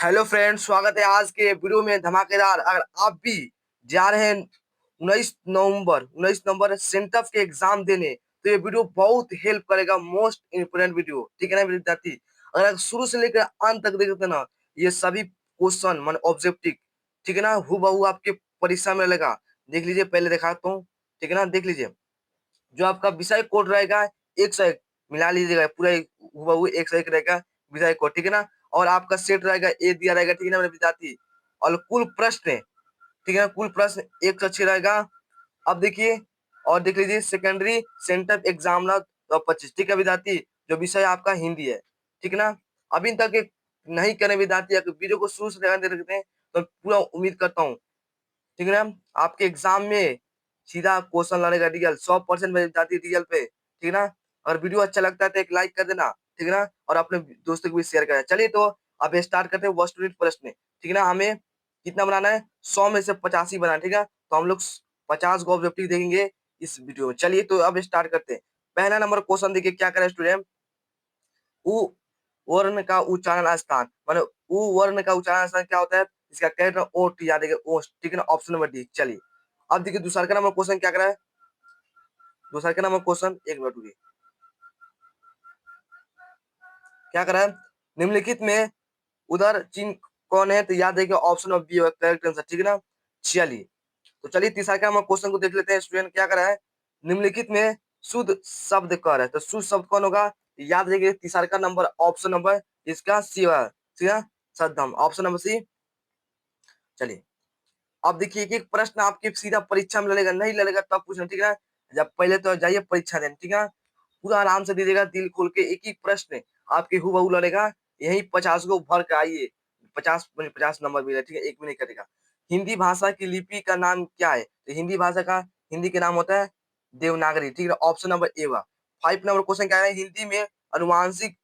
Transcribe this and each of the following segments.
Hello friends, स्वागत है आज के वीडियो में धमाकेदार। अगर आप भी जा रहे हैं 19 नवंबर सेंटअप के एग्जाम देने, तो ये वीडियो बहुत हेल्प करेगा। मोस्ट इम्पोर्टेंट वीडियो, ठीक है ना विद्यार्थी। अगर आप शुरू से लेकर अंत तक देखते ना, ये सभी क्वेश्चन मान ऑब्जेक्टिव, ठीक है ना, हूबहू आपके परीक्षा में लगेगा। देख लीजिए, पहले दिखाता हूँ, ठीक है ना। देख लीजिए, जो आपका विषय कोड रहेगा 101 मिला लीजिएगा, पूरा हूबहू 101 रहेगा विषय कोड, ठीक है ना। और आपका सेट रहेगा, ए दिया रहेगा, ठीक है ना मेरे विद्यार्थी। और कुल प्रश्न, ठीक है ना, कुल प्रश्न 106 रहेगा। अब देखिए, और देख लीजिए सेकेंडरी सेंटर एग्जाम 25, ठीक है विद्यार्थी। जो विषय आपका हिंदी है, ठीक है ना। अभी तक एक नहीं करें विद्यार्थी, अगर वीडियो को शुरू से ध्यान दे रखते हैं तो पूरा उम्मीद करता हूँ, ठीक है ना, आपके एग्जाम में सीधा क्वेश्चन लाने का रिजल्ट 100% मिल जाती है रिजल्ट पे, ठीक है ना। अगर वीडियो अच्छा लगता है तो एक लाइक कर देना, ठीक है ना, और अपने दोस्तों को भी शेयर करें। चलिए तो अब स्टार्ट करते हैं वस्तुनिष्ठ प्रश्न, ठीक है ना। हमें कितना बनाना है? 100 में से 85 बनाना है, ठीक है। तो हम लोग 50 को ऑब्जेक्टिव देखेंगे इस वीडियो में। चलिए तो अब स्टार्ट करते हैं। पहला नंबर क्वेश्चन देखिए, क्या करें स्टूडेंट। उ वर्ण का उच्चारण स्थान, माने उ वर्ण का उच्चारण स्थान क्या होता है? इसका कैरेक्टर ओट याद है, ओस्ट, ठीक है ना। Option number D. चलिए अब देखिए दूसरा का नंबर क्वेश्चन क्या करा है। दूसरा का नंबर क्वेश्चन, एक मिनट रुकिए, क्या करा है। निम्नलिखित में उधर चिन्ह कौन है? तो याद है कि ऑप्शन ऑफ बी होगा करेक्ट आंसर, ठीक है ना। चलिए तो चलिए तीसरा का नंबर क्वेश्चन को देख लेते हैं। स्टूडेंट क्या करा है, निम्नलिखित में शुद्ध शब्द कौन है? तो शुद्ध शब्द कौन होगा? याद रखिए तीसरा का नंबर ऑप्शन नंबर इसका सी होगा, ठीक है। सद्धम, ऑप्शन नंबर सी। चलिए अब देखिए, एक एक प्रश्न आपके सीधा परीक्षा में लड़ेगा, नहीं लड़ेगा तब पूछना, ठीक है। जब पहले तो जाइए परीक्षा देने, ठीक है। पूरा आराम से दीजिएगा, दिल खोल के। एक एक प्रश्न आपके हूबहू लड़ेगा, यही 50 को भर के आइए। 50 नंबर मिलेगा, ठीक है, एक भी नहीं कटेगा। हिंदी भाषा की लिपि का नाम क्या है? तो हिंदी भाषा का हिंदी के नाम होता है देवनागरी, ठीक है। ऑप्शन नंबर ए हुआ। 5 नंबर क्वेश्चन क्या है, हिंदी में अनुवांशिक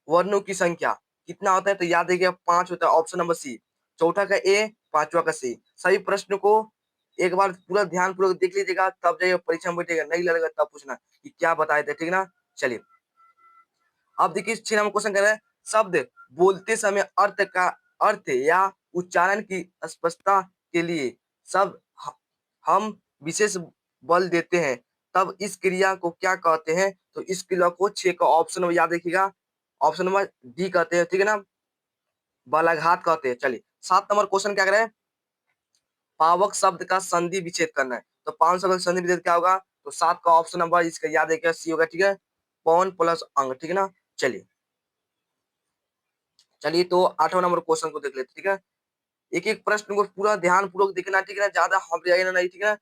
वर्णों की संख्या कितना होता है? तो याद है कि 5 होता है, ऑप्शन नंबर सी। चौथा का ए, पांचवा का सी। सभी प्रश्न को एक बार पूरा ध्यान पूर्वक देख लीजिएगा, तब जाइए परीक्षा में बैठेगा, नहीं लगेगा तब पूछना कि क्या बताए थे, ठीक है ना। चलिए अब देखिए 6 नंबर क्वेश्चन कह रहा है, शब्द बोलते समय अर्थ या उच्चारण की स्पष्टता के लिए सब हम विशेष बल देते हैं, तब इस क्रिया को क्या कहते हैं? तो इस क्रिया को 6 का ऑप्शन नंबर याद रखिएगा, ऑप्शन नंबर डी कहते हैं, ठीक है ना, बालाघात कहते हैं। चलिए 7 नंबर क्वेश्चन क्या करें, पावक शब्द का संधि विच्छेद करना है। तो पावन शब्द का संधि विच्छेद क्या होगा? तो 7 का ऑप्शन नंबर इसका याद है क्या, सी होगा, ठीक है। पवन प्लस अंग, ठीक है ना। चलिए चलिए तो 8वां नंबर क्वेश्चन को देख लेते, ठीक है। एक एक प्रश्न को पूरा ध्यान पूर्वक देखना, ठीक है ना, ज्यादा हम जाएगा नहीं, ठीक है।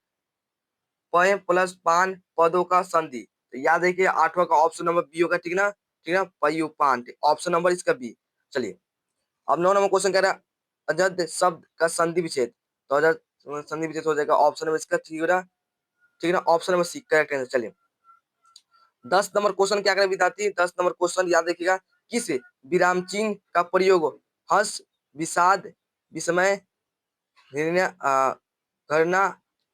पय प्लस पान पदों का संधि, तो याद है कि 8वां का ऑप्शन नंबर बी होगा, ठीक है ना, ठीक है। पयुपान, ऑप्शन नंबर इसका बी। चलिए अब 9 नंबर क्वेश्चन कह रहा है, अजद शब्द का संधि विच्छेद। तो अजद संधि विच्छेद हो जाएगा, ऑप्शन नंबर इसका ठीक हो रहा, ठीक है ना, option number C correct answer. चलिए 10 नंबर क्वेश्चन क्या करें विद्यार्थी, 10 नंबर क्वेश्चन याद रखिएगा, किस विराम चिन्ह का प्रयोग हर्ष, विषाद, विस्मय, घृणा घृणा,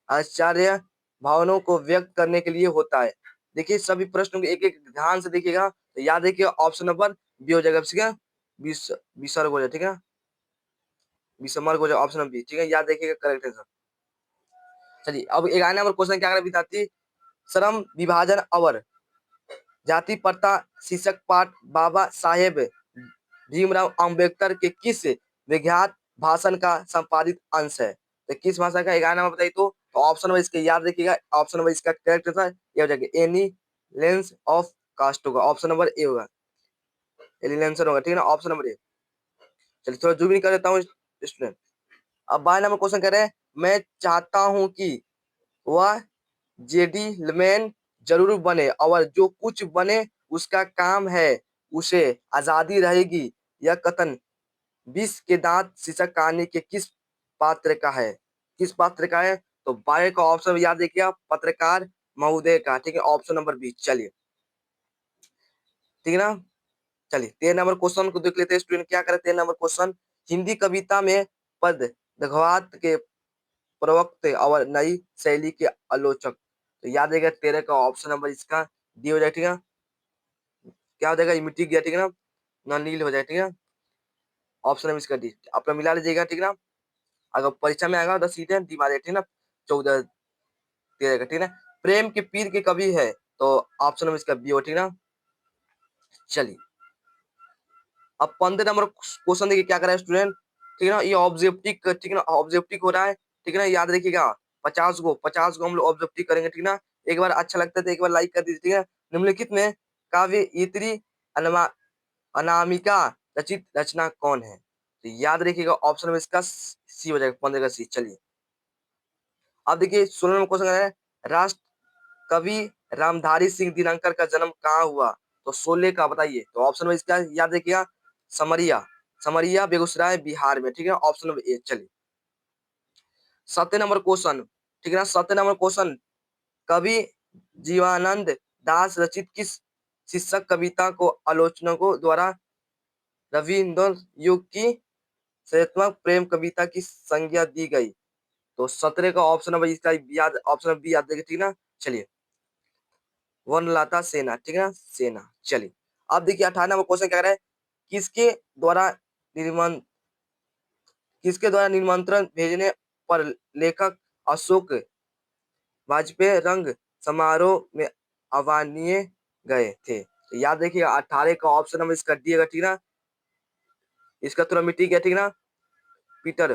आश्चर्य भावनाओं को व्यक्त करने के लिए होता है? देखिए सभी प्रश्नों को एक एक ध्यान से देखिएगा, तो याद रखिएगा ऑप्शन नंबर बी हो जाएगा, ठीक है। विसर्ग हो जाए, ठीक है, विसर्ग हो जाए, ऑप्शन नंबर बी, ठीक है, याद रखिएगा करेक्ट आंसर। चलिए अब 11 नंबर क्वेश्चन क्या करें विद्यार्थी, श्रम विभाजन और जाति प्रथा शीर्षक पाठ बाबा साहेब भीमराव अंबेडकर के किस विख्यात भाषण का संपादित अंश है? तो किस भाषा का? 11 नंबर बताइए तो ऑप्शन नंबर इसके याद रखिएगा, ऑप्शन नंबर इसका करेक्ट आंसर ये हो जाएगा, एनी लेंस ऑफ कास्ट होगा, ऑप्शन नंबर ए होगा, एलिनेंसर होगा, ठीक है ना, ऑप्शन नंबर ए। चलिए थोड़ा जूम इन कर देता हूँ स्टूडेंट। अब 12 नंबर क्वेश्चन कह रहे हैं, मैं चाहता हूँ कि वह जेडी लमैन जरूर बने, और जो कुछ बने उसका काम है, उसे आजादी रहेगी। यह कथन विष के दांत शीर्षक कहानी के किस पात्र का है? किस पात्र का है? तो बाय का ऑप्शन याद रखिए, पत्रकार महोदय का, ठीक है, ऑप्शन नंबर बी। चलिए ठीक है ना। चलिए 13 नंबर क्वेश्चन को देख लेते हैं स्टूडेंट, क्या करे 13 नंबर क्वेश्चन, हिंदी कविता में पद दघवात के प्रवक्ता और नई शैली के आलोचक। तो याद रहेगा 13 का ऑप्शन नंबर इसका डी हो जाएगा, ठीक है। क्या हो जाएगा, मिट्टी गया, ठीक है ना, नील हो जाएगा, ठीक है। ऑप्शन नंबर इसका डी। अपना मिला लीजिएगा, ठीक ना। अगर परीक्षा में आएगा 10 सीटें डिवाइडेड, ठीक ना, 14 तेरह का, ठीक ना। प्रेम के पीर के कवि है, तो ऑप्शन नंबर इसका बी हो, ठीक ना। चलिए अब 15 नंबर क्वेश्चन देखिए क्या कर रहा है स्टूडेंट, ठीक है ना। ये ऑब्जेक्टिव, ठीक है ना, ऑब्जेक्टिव हो रहा है, ठीक है ना। याद रखिएगा 50 गो हम लोग ऑब्जेक्टिव करेंगे, ठीक ना। एक बार अच्छा लगता है तो एक बार लाइक कर दीजिए, ठीक है। निम्नलिखित में काव्य इत्री अनामिका रचित रचना कौन है, तो याद रखिएगा ऑप्शन में इसका सी हो जाएगा, 15 का सी। चलिए अब देखिए 16 नंबर क्वेश्चन है, राष्ट्र कवि रामधारी सिंह दिनकर का जन्म कहाँ हुआ, तो 16 का बताइए, तो ऑप्शन में इसका याद रखिएगा समरिया, समरिया बेगूसराय बिहार में, ठीक है, ऑप्शन नंबर ए। चलिए 7 नंबर क्वेश्चन, ठीक है ना, 7 नंबर क्वेश्चन, कवि जीवानंद दास रचित किस शीर्षक कविता को आलोचकों द्वारा रविन्द्र युग की साहित्यात्मक प्रेम कविता की संज्ञा दी गई, तो 17 का ऑप्शन नंबर इसका याद, ऑप्शन नंबर बी याद रखिए, ठीक ना। चलिए वनलता सेना, ठीक है ना, सेना। चलिए अब देखिए 18 नंबर क्वेश्चन क्या कह रहा है, किसके द्वारा निर्माण, किसके द्वारा निमंत्रण भेजने पर लेखक अशोक वाजपेयी रंग समारोह में आह्वानीय गए थे, तो याद रखिएगा 18 का ऑप्शन नंबर इसका डी है, ठीक ना। इसका थोड़ा मिट्टी गया, ठीक ना, पीटर,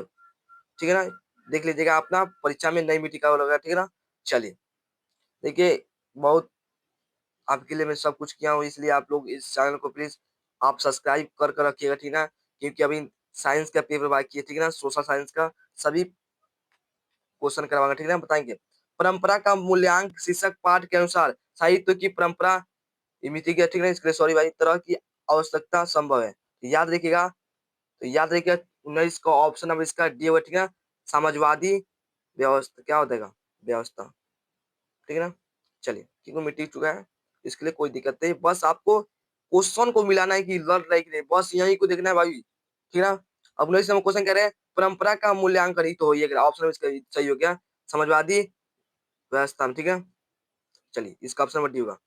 ठीक है ना। देख लीजिएगा अपना परीक्षा में नई मिट्टी का होगा, ठीक है ना। चलिए देखिए बहुत आपके लिए मैं सब कुछ किया हूँ, इसलिए आप लोग इस चैनल को प्लीज आप सब्सक्राइब कर कर रखिएगा, ठीक ना। क्योंकि अभी साइंस का पेपर बाकी है, ठीक है ना, सोशल साइंस का सभी क्वेश्चन करवाएंगे, ठीक है ना, बताएंगे। परंपरा का मूल्यांक शीर्षक पाठ के अनुसार साहित्य की परंपरा इमिति के, ठीक है, इसके लिए सॉरी भाई, तरह की आवश्यकता संभव है, तो याद रखिएगा, तो याद रखिएगा 19 का ऑप्शन नंबर इसका डी होगा, ठीक है। समाजवादी व्यवस्था क्या होता है, व्यवस्था, ठीक है ना। चलिए क्योंकि मिट्टी चुका है, इसके लिए कोई दिक्कत नहीं, बस आपको क्वेश्चन को मिलाना है कि लड़ रहा है कि नहीं, बस यही को देखना है भाई, ठीक है ना। अब नहीं समय क्वेश्चन कह रहे हैं परंपरा का मूल्यांकन ही तो हो, ये ऑप्शन इसका सही हो गया, समाजवादी व्यवस्था में, ठीक है। चलिए इसका ऑप्शन नंबर डी होगा।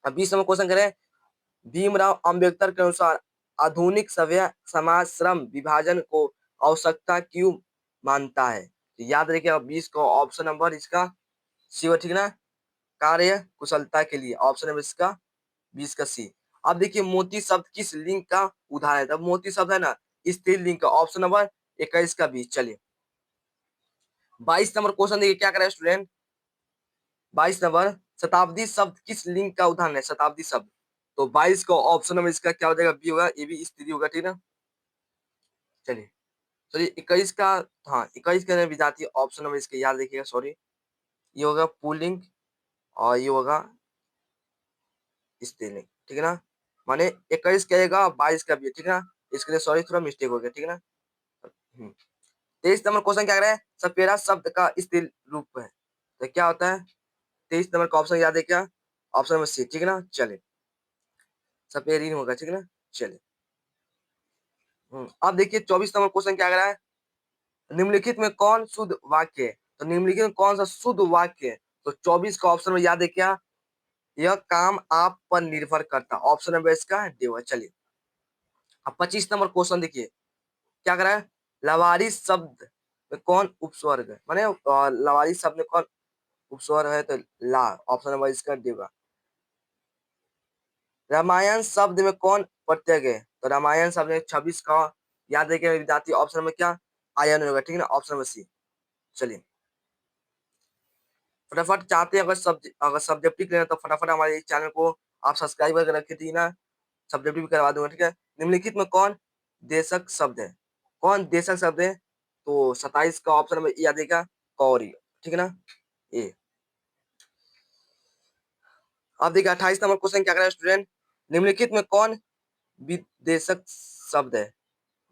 अब 20 नंबर क्वेश्चन कह रहे हैं भीमराव अंबेडकर के अनुसार आधुनिक सभ्य समाज श्रम विभाजन को आवश्यकता क्यों मानता है, तो याद रखिए 20 का ऑप्शन नंबर इसका सी हो, ठीक है ना, कार्य कुशलता के लिए, ऑप्शन नंबर इसका 20 का सी। अब देखिए मोती शब्द किस लिंग का उदाहरण है, तब मोती शब्द है ना स्त्रीलिंग का, ऑप्शन नंबर 21 का बी। चलिए 22 नंबर क्वेश्चन देखिए क्या करे स्टूडेंट, 22 नंबर शताब्दी शब्द किस लिंग का उदाहरण है, शताब्दी शब्द, तो 22 का ऑप्शन नंबर इसका क्या हो जाएगा, बी होगा, ये भी स्त्री होगा, ठीक ना। चलिए चलिए 21 का, हाँ 21 का विद्यार्थी ऑप्शन नंबर इसका याद रखिएगा, सॉरी ये होगा पुल्लिंग और ये होगा स्त्रीलिंग, ठीक है ना। माने 21 कहेगा 22 का भी है, ठीक है ना, इसके लिए सॉरी थोड़ा मिस्टेक हो गया, ठीक है ना। 23 नंबर क्वेश्चन क्या कर रहा है, सपेरा शब्द का स्त्री रूप है, तो क्या होता है, 23 नंबर का ऑप्शन याद है क्या, ऑप्शन नंबर सी, ठीक है ना। चलिए सपेरीन होगा, ठीक है ना। चलिए अब देखिए 24 नंबर क्वेश्चन क्या कर रहा है, निम्नलिखित में कौन शुद्ध वाक्य है, तो निम्नलिखित में कौन सा शुद्ध वाक्य है, तो 24 का ऑप्शन में याद है क्या, यह काम आप पर निर्भर करता, ऑप्शन नंबर इसका डी होगा। चलिए अब 25 नंबर क्वेश्चन देखिए क्या कर रहा है, लवारिस शब्द में कौन उपस्वर्ग है, माने लवारिस शब्द में कौन उपस्वर्ग है, तो ला, ऑप्शन नंबर इसका डी होगा। रामायण शब्द में कौन प्रत्यय है, तो रामायण शब्द में 26 का याद रखिए विद्यार्थी, ऑप्शन में क्या आयन होगा, ठीक है ना, ऑप्शन नंबर सी। चलिए फटाफट चाहते हैं अगर सब्जेक्टिव लेना तो फटाफट हमारे इस चैनल को आप सब्सक्राइब करके रखे थी ना, सब्जेक्टिव भी करवा दूंगा, ठीक है। निम्नलिखित में कौन देशक शब्द है, कौन देशक शब्द है, तो 27 का ऑप्शन में याद देगा कौरी, ठीक है ना, ए। अब देखिए 28 नंबर क्वेश्चन क्या कर रहा है स्टूडेंट, निम्नलिखित में कौन विदेशक शब्द है,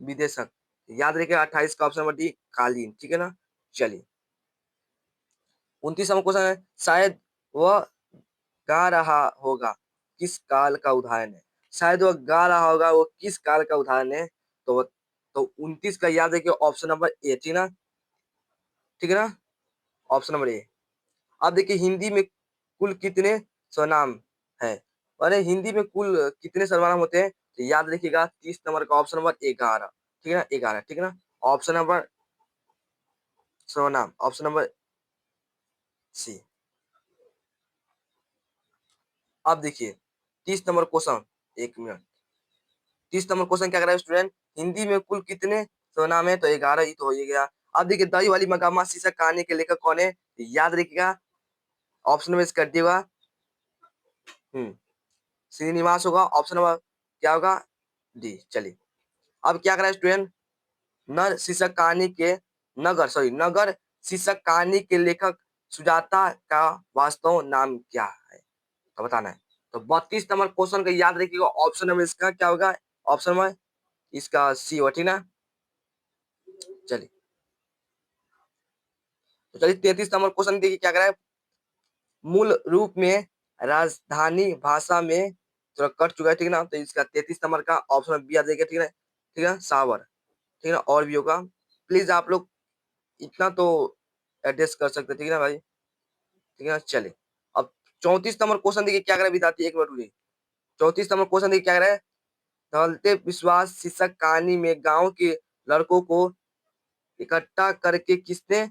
विदेशक, याद रखिएगा 28 का ऑप्शन नंबर डी कालीन, ठीक है ना। चलिए 29 नंबर क्वेश्चन है, शायद वह गा रहा होगा किस काल का उदाहरण है, शायद वह गा रहा होगा वो किस काल का उदाहरण है, तो 29 का याद रखिए ऑप्शन नंबर ए, ठीक ना, ठीक है ना, ऑप्शन नंबर ए। अब देखिए हिंदी में कुल कितने स्वनाम है, अरे हिंदी में कुल कितने सर्वनाम होते हैं, तो याद रखिएगा 30 नंबर का ऑप्शन नंबर 11, ठीक है ना, 11, ठीक है ना। ऑप्शन नंबर सर्वनाम, ऑप्शन नंबर सी। अब देखिए 30 number question, 1 minute. 30 number question क्या कर रहा है स्टूडेंट, हिंदी में कुल कितने सर्वनाम है, तो 11, ही तो हो ही गया। अब देखिए दही वाली मकामा शीर्षक कहानी के लेखक कौन है, याद रखिएगा, ऑप्शन में कर दिएगा, श्रीनिवास होगा, ऑप्शन नंबर क्या होगा, डी। चलिए अब क्या करा स्टूडेंट, नर शीर्षक कहानी के नगर शीर्षक कहानी के लेखक सुजाता का वास्तव नाम क्या है, तो बताना है। तो 32 नंबर क्वेश्चन का याद रखिएगा, ऑप्शन नंबर इसका क्या होगा, ऑप्शन नंबर इसका सी होगा, ठीक ना। चलिए तो चलिए 33 नंबर क्वेश्चन देखिए क्या करा है, मूल रूप में राजधानी भाषा में थोड़ा कट चुका है, ठीक है ना। तो इसका 33 नंबर का ऑप्शन बी आ जाएगा, ठीक है, ठीक है, सावर, ठीक है ना। और भी होगा, प्लीज आप लोग इतना तो एडजस्ट कर सकते हैं, ठीक है ना भाई, ठीक है ना। चलिए अब 34 नंबर क्वेश्चन देखिए क्या करे विद्यार्थी, 1 मिनट रुकिए। 34 नंबर क्वेश्चन देखिए क्या करे, धवलते विश्वास शीर्षक कहानी में गांव के लड़कों को इकट्ठा करके किसने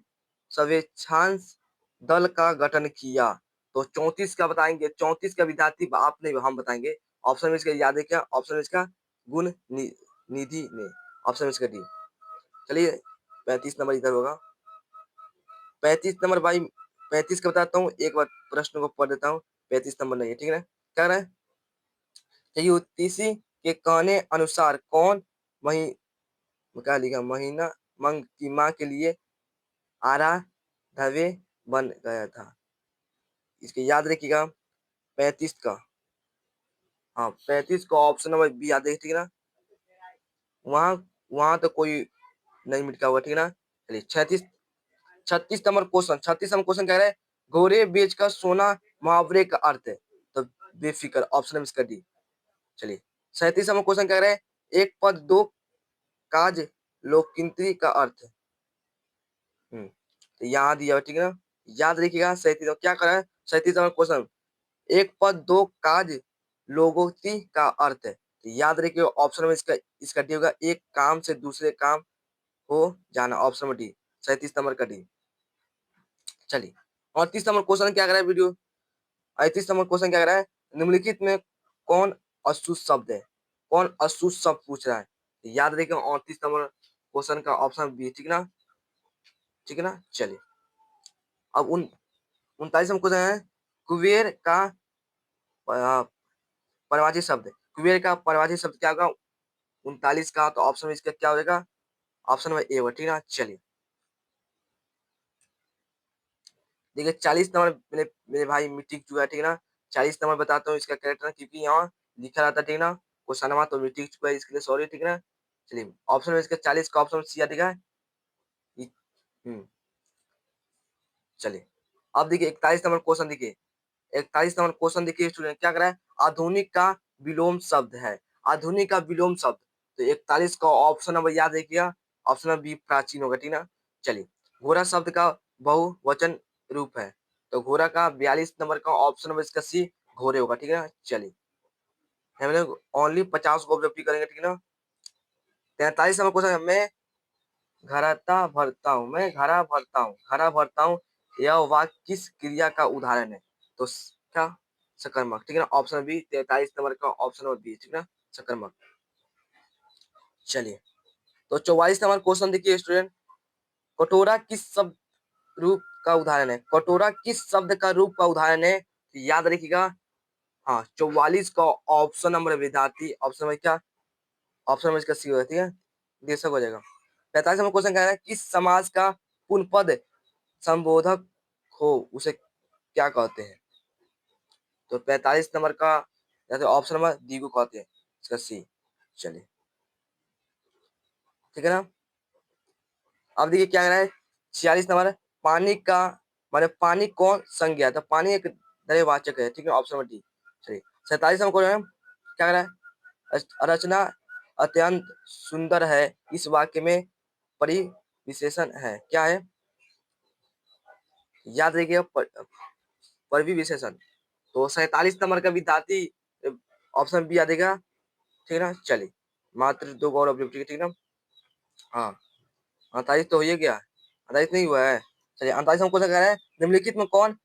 सर्वेक्षांश दल का गठन किया, तो 34 का बताएंगे, 34 का विद्यार्थी आप नहीं हम बताएंगे। ऑप्शन में इसका याद है क्या, ऑप्शन में इसका निधि ने, ऑप्शन में इसका डी। चलिए 35 नंबर इधर होगा, 35 नंबर भाई, 35 का बताता हूँ, एक बार प्रश्न को पढ़ देता हूँ। 35 नंबर नहीं है, ठीक है ना, क्या रहा है, युतिषी के कहने अनुसार कौन वही क्या लिखा, महीना मंग की माँ के लिए आराधव्य बन गया था, इसके याद रखिएगा। 35 का, हाँ 35 का ऑप्शन नंबर बी याद है, ठीक है ना। वहाँ वहाँ तो कोई नहीं मिटका हुआ, ठीक है ना। चलिए 36 नंबर क्वेश्चन कह रहे हैं, घोड़े बेचकर सोना मुहावरे का अर्थ है, तो बेफिक्र, ऑप्शन में इसका डी। चलिए 37 नंबर क्वेश्चन कह रहे हैं, एक पद दो काज लोककिंत्री का अर्थ है। तो यहाँ दिया हुआ, ठीक है ना, याद रखिएगा। 37 क्या करा है, 37 नंबर क्वेश्चन, एक पद दो काज लोगोक्ति का अर्थ है, तो याद रखिए ऑप्शन में इसका इसका डी होगा, एक काम से दूसरे काम हो जाना, ऑप्शन में डी, 37 नंबर का डी। चलिए 38 नंबर क्वेश्चन क्या कर रहा है वीडियो, 38 नंबर क्वेश्चन क्या कर रहा है, निम्नलिखित में कौन अशुद्ध शब्द है, कौन अशुद्ध शब्द पूछ रहा है, तो याद रखिए 38 नंबर क्वेश्चन का ऑप्शन बी, ठीक ना, ठीक है ना। चलिए अब 39 नंबर क्वेश्चन है, कुबेर का परिभाषित शब्द, कुबेर का परिभाषित शब्द क्या होगा, 39 का, तो ऑप्शन में इसका क्या हो जाएगा, ऑप्शन नंबर ए होगा, ठीक है ना। चलिए देखिए 40 नंबर मेरे भाई मिट्टी चुका है, ठीक है ना। 40 नंबर बताता हूँ इसका कैरेक्टर, क्योंकि यहाँ लिखा रहता है, ठीक है ना, क्वेश्चन नंबर तो मिट्टी चुका है, इसके लिए सॉरी, ठीक है ना। चलिए ऑप्शन में इसका 40 का ऑप्शन सी दिखा है। हम्म चलिए अब देखिए 41 नंबर क्वेश्चन देखिए, 41 नंबर क्वेश्चन देखिए स्टूडेंट क्या कर रहा है, आधुनिक का विलोम शब्द है, आधुनिक का विलोम शब्द, तो 41 का ऑप्शन नंबर याद रखिएगा, ऑप्शन नंबर बी प्राचीन होगा, ठीक ना। चलिए घोड़ा शब्द का बहुवचन रूप है, तो घोड़ा का 42 नंबर का ऑप्शन नंबर इसका सी घोड़े होगा, ठीक है ना। चलिए हम लोग ओनली 50 को ऑब्जेक्टिव करेंगे, ठीक है ना। 43 नंबर क्वेश्चन, मैं घराता भरता हूँ, मैं घरा भरता हूँ, घरा भरता हूँ, यह वाक्य किस क्रिया का उदाहरण है, तो क्या सकर्मक, ठीक है ना, ऑप्शन बी, 43 नंबर का ऑप्शन नंबर बी, ठीक है ना, सकर्मक। चलिए तो 44 नंबर क्वेश्चन देखिए स्टूडेंट, कटोरा किस शब्द रूप का उदाहरण है, कटोरा किस शब्द का रूप का उदाहरण है, तो याद रखिएगा, हाँ 44 का ऑप्शन नंबर विद्यार्थी, ऑप्शन नंबर क्या, ऑप्शन नंबर इसका सी होगा, ठीक है, देशक हो जाएगा। 45 नंबर क्वेश्चन कह रहा है, किस समाज का पूर्ण पद संबोधक हो उसे क्या कहते हैं, तो 45 नंबर का जैसे ऑप्शन नंबर डी को कहते हैं, इसका सी। चलिए ठीक है ना। अब देखिए क्या कह रहा है, 46 नंबर, पानी का माने पानी कौन संज्ञा, तो पानी एक द्रव्यवाचक है, ठीक है, ऑप्शन नंबर डी। चलिए 47 नंबर क्वेश्चन क्या कह रहा है, रचना अत्यंत सुंदर है, इस वाक्य में परिविशेषण है, क्या है, याद रखिएगा परिविशेषण, तो 47 नंबर का विद्यार्थी ऑप्शन बी आ देगा, ठीक है ना। चलिए मात्र दो और ऑब्जेक्टिव, ठीक है ना। हाँ, 48 तो हो ही गया, 48 नहीं हुआ है। चलिए 48 हमको क्या कह रहा है, निम्नलिखित में कौन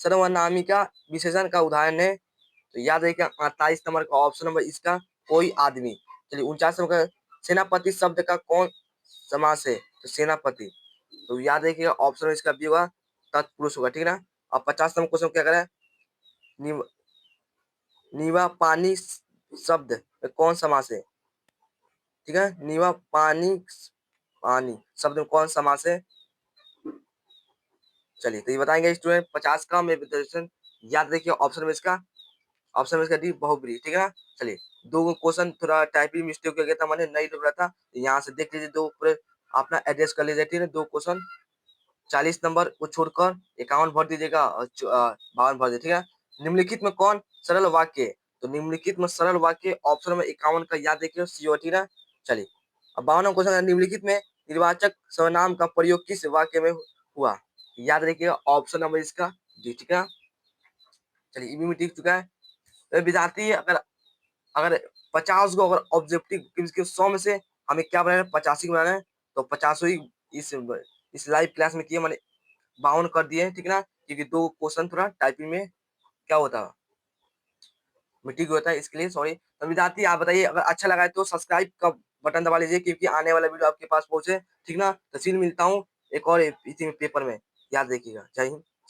सर्वनामिका विशेषण का उदाहरण है? तो याद रखिए 28 नंबर का ऑप्शन नंबर इसका कोई आदमी। चलिए 49 नंबर का सेनापति शब्द का कौन समास है? तो सेनापति। तो याद रखिएगा ऑप्शन इसका बी होगा, तत्पुरुष होगा, ठीक है ना। अब 50 नंबर क्वेश्चन क्या करे, निव, नीवा पानी शब्द में कौन समास है? ठीक है, नीवा पानी पानी शब्द में कौन समास है? चलिए तो ये बताएंगे स्टूडेंट 50 का में प्रदर्शन। याद रखिए ऑप्शन में इसका, ऑप्शन में इसका डी बहुब्री, ठीक है ना। चलिए दो क्वेश्चन थोड़ा टाइपिंग मिस्टेक हो गया था, मैंने नहीं लिख रहा था, यहाँ से देख लीजिए, दो पूरे अपना एड्रेस कर लीजिए, ठीक है। दो क्वेश्चन 40 नंबर को छोड़कर 51 भर दीजिएगा और 52 भर दीजिए, ठीक है। निम्नलिखित में कौन सरल वाक्य है? तो निम्नलिखित में सरल वाक्य ऑप्शन में 51 का याद देखिए सीओ, ठीक है। चलिए अब 52 क्वेश्चन, निम्नलिखित में निर्वाचक सर्वनाम का प्रयोग किस वाक्य में हुआ? याद रखिएगा ऑप्शन नंबर इसका डी, ठीक है। चलिए इवी में टिक चुका है। तो विद्यार्थी अगर अगर 50 को अगर ऑब्जेक्टिव 100 में से हमें क्या बनाना है, 85 बनाना है, तो 50 ही इस लाइव क्लास में किए, मैंने 52 कर दिए, ठीक है ना। क्योंकि दो क्वेश्चन थोड़ा टाइपिंग में क्या होता है, मिस्टेक होता है, इसके लिए सॉरी। तो विद्यार्थी आप बताइए, अगर अच्छा लगा है तो सब्सक्राइब का बटन दबा लीजिए, क्योंकि आने वाला वीडियो आपके पास पहुंचे, ठीक ना। तो फिर मिलता हूँ एक और इसी पेपर में, याद रखिएगा। जय हिंद।